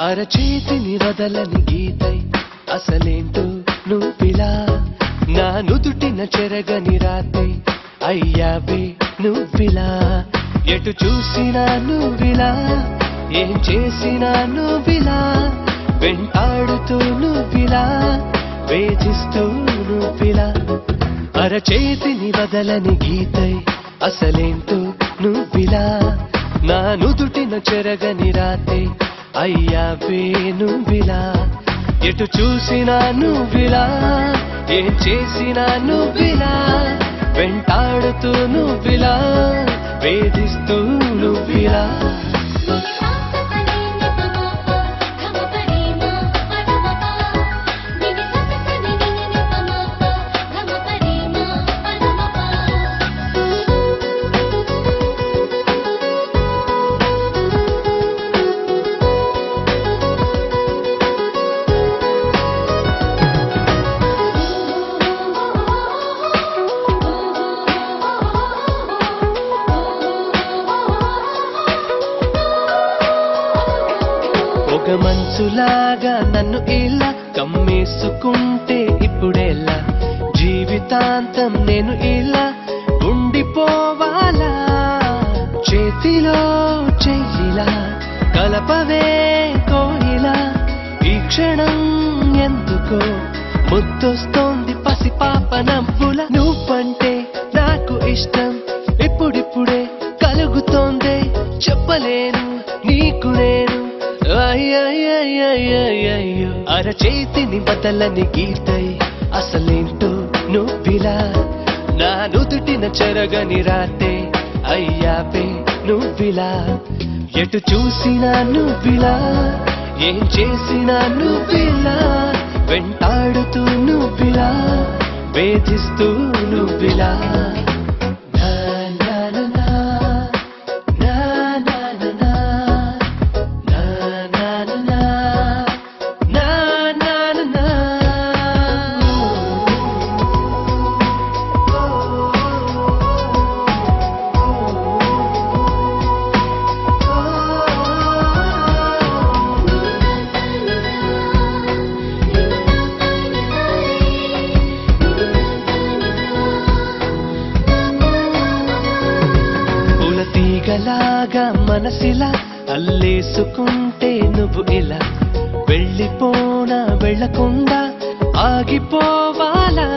అరచేతిని వదలని గీతై అసలేంటో నువ్విలా నా నుదుటిన చెరగని రాతై అయ్యావే నువ్విలా ఎటు చూసినా నువ్విలా ఏం చేసినా నువ్విలా వెంటాడుతూ నువ్విలా వేధిస్తూ నువ్విలా అరచేతిని వదలని గీతై అసలేంటో నువ్విలా నా నుదుటిన చెరగని రాతై అయ్యావే నువ్విలా ఎటు చూసినా నువ్విలా ఏం చేసినా నువ్విలా వెంటాడుతూ నువ్విలా వేధిస్తూ నువ్విలా ఒక మంచులాగా నన్ను ఇలా కమ్మేసుకుంటే ఇప్పుడెలా జీవితాంతం నేను ఇలా ఉండిపోవాలా చేతిలో చెయ్యిలా కలపవే కోయిలా ఈ క్షణం ఎందుకో ముద్దొస్తోంది పసిపాప నవ్వుల నువ్వంటే నాకు ఇష్టం ఇప్పుడిప్పుడే కలుగుతోందే చెప్పలేను నీకు నేను అయ్యయ్యయ్యయ్యయ్యో అరచేతిని బదలని గీతై అసలేంటో నువ్విలా నా నుదుటిన చెరగని రాతే అయ్యావే నువ్విలా ఎటు చూసినా నువ్విలా ఏం చేసినా నువ్విలా వెంటాడుతూ నువ్విలా వేధిస్తూ నువ్విలా తీగలాగా మనసిలా అల్లేసుకుంటే నువ్వు ఇలా వెళ్ళిపోనా వెళ్ళకుండా ఆగిపోవాలా